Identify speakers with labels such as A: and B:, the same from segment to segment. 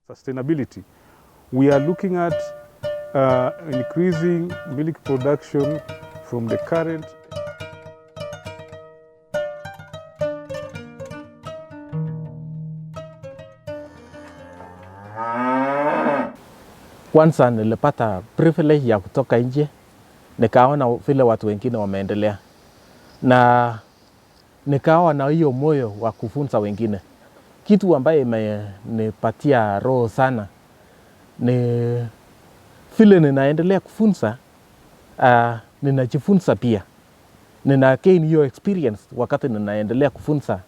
A: sustainability. We are looking at increasing milk production from the current.
B: Kwanza nilipata privilege ya kutoka nje, nikaona vile watu wengine wameendelea, na nikawa na hiyo moyo wa kufunza wengine. Kitu ambaye imenipatia roho sana ni vile ninaendelea kufunza, ninajifunza pia. Nina gain hiyo experience wakati ninaendelea kufunza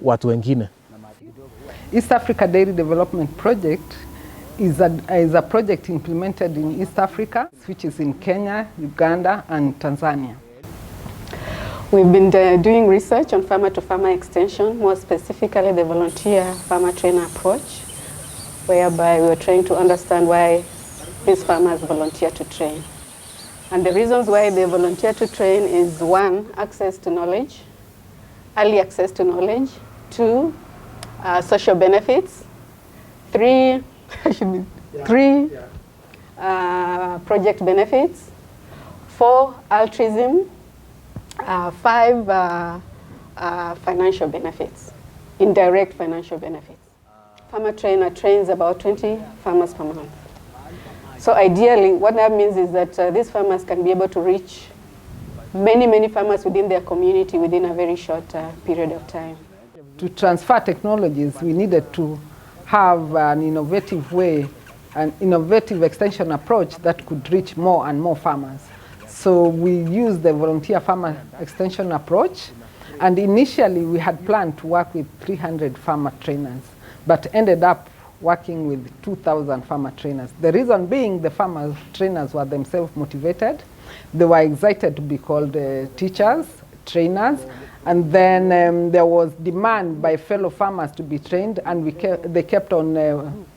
B: watu wengine.
C: East Africa Dairy Development Project is a project implemented in East Africa, which is in Kenya, Uganda, and Tanzania.
D: We've been doing research on farmer-to-farmer extension, more specifically the volunteer farmer trainer approach, whereby we are trying to understand why these farmers volunteer to train. And the reasons why they volunteer to train is 1, access to knowledge, early access to knowledge, 2, social benefits, 3, project benefits, 4, altruism, 5, financial benefits, indirect financial benefits. Farmer trainer trains about 20 farmers per month. So ideally, what that means is that these farmers can be able to reach many farmers within their community within a very short period of time.
C: To transfer technologies, we needed to have an innovative way, an innovative extension approach that could reach more and more farmers. So we used the volunteer farmer extension approach, and initially we had planned to work with 300 farmer trainers, but ended up working with 2,000 farmer trainers. The reason being the farmer trainers were themselves motivated. They were excited to be called teachers, trainers, and then there was demand by fellow farmers to be trained, and they kept on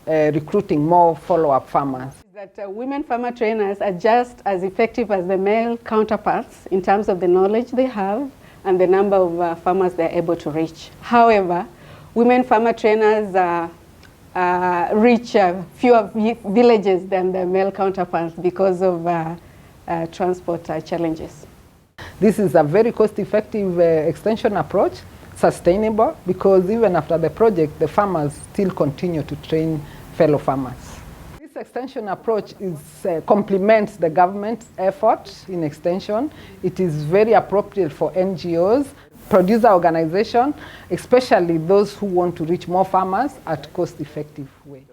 C: recruiting more follow-up farmers.
D: That women farmer trainers are just as effective as the male counterparts in terms of the knowledge they have and the number of farmers they're able to reach. However, women farmer trainers reach fewer villages than the male counterparts because of transport challenges.
C: This is a very cost-effective extension approach, sustainable, because even after the project, the farmers still continue to train fellow farmers. This extension approach complements the government's effort in extension. It is very appropriate for NGOs, producer organizations, especially those who want to reach more farmers at cost-effective way.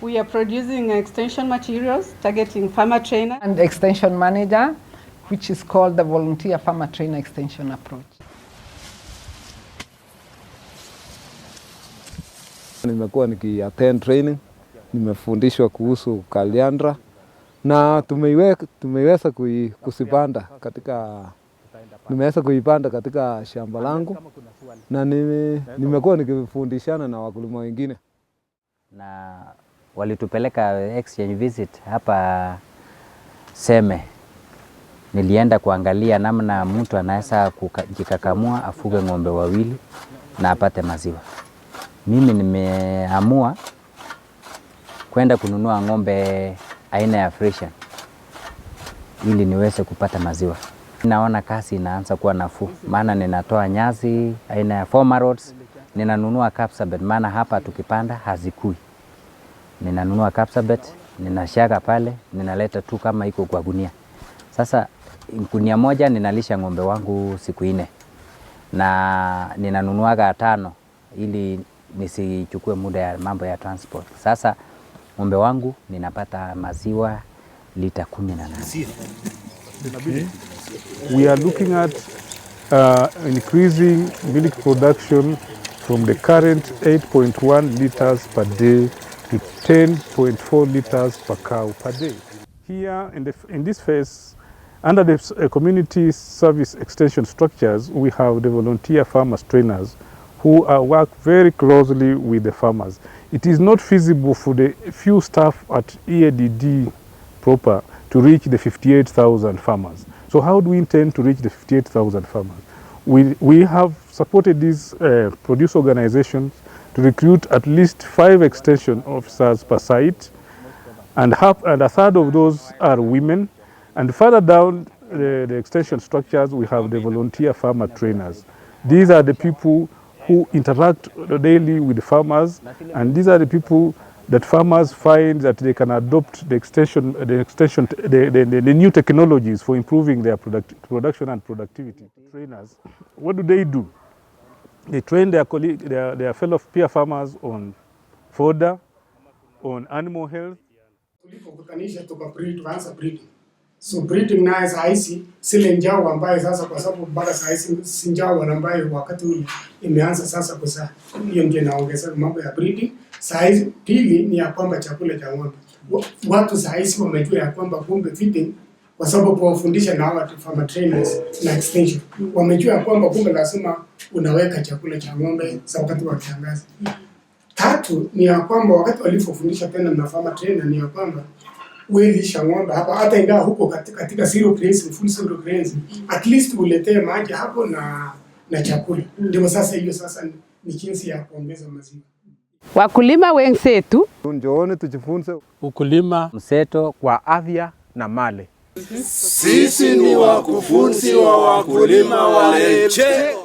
D: We are producing extension materials targeting farmer trainer
C: and extension manager, which is called the volunteer farmer trainer extension approach.
E: Nimekuwa attend training, nimefundishwa kuhusu kaliandra na tumeweza kusipanda katika nimeweza kuipanda katika shamba langu, na nimekuwa nikifundishana na wakulima wengine.
F: Na walitupeleka exchange visit hapa Seme. Nilienda kuangalia namna mtu anaweza kujikakamua afuge ng'ombe wawili na apate maziwa. Mimi nimeamua kwenda kununua ng'ombe aina ya Friesian ili niweze kupata maziwa. Naona kazi inaanza kuwa nafuu, maana ninatoa nyasi aina ya Formarods, ninanunua Capsabet, maana hapa tukipanda hazikui. Ninanunua Capsabet, ninashaga pale, ninaleta tu kama iko kwa gunia. Sasa gunia moja ninalisha ng'ombe wangu siku 4, na ninanunuaga 5 ili nisichukue muda ya mambo ya transport. Sasa ng'ombe wangu ninapata maziwa lita 18.
A: We are looking at increasing milk production from the current 8.1 liters per day to 10.4 liters per cow per day. Here in this phase, under the community service extension structures, we have the volunteer farmers trainers who work very closely with the farmers. It is not feasible for the few staff at EADD proper to reach the 58,000 farmers. So how do we intend to reach the 58,000 farmers? We have supported these produce organizations to recruit at least 5 extension officers per site, and a third of those are women. And further down the extension structures, we have the volunteer farmer trainers. These are the people who interact daily with the farmers, and these are the people that farmers find that they can adopt the new technologies for improving their production and productivity. Trainers, what do? They train their fellow peer farmers on fodder, on animal health.
G: Tulipokutanisha tukaanza breeding. So breeding naye saa hizi zile njao ambaye sasa, kwa sababu mpaka saa hizi si njao ambaye wakati ule imeanza sasa kuzaa. Hiyo ndio inaongeza mambo ya breeding. Saa hizi pili ni ya kwamba chakula cha ng'ombe. Watu saa hizi wamejua ya kwamba kumbe feeding, kwa sababu kuwafundisha na hawa farmer trainers na extension, wamejua ya kwamba kumbe lazima unaweka chakula cha ng'ombe sa wakati wa kiangazi. Tatu ni ya kwamba wakati walifundisha tena na farmer trainer ni ya kwamba welisha ng'ombe hapa, hata ingawa huko katika zero grazing, full zero grazing, at least uletee maji hapo na chakula. Ndio sasa hiyo sasa ni jinsi ya kuongeza maziwa.
C: Wakulima wenzetu,
E: njooni tujifunze
B: ukulima
F: mseto
B: kwa afya na mali.
H: Sisi ni wakufunzi wa wakulima wa Lemche.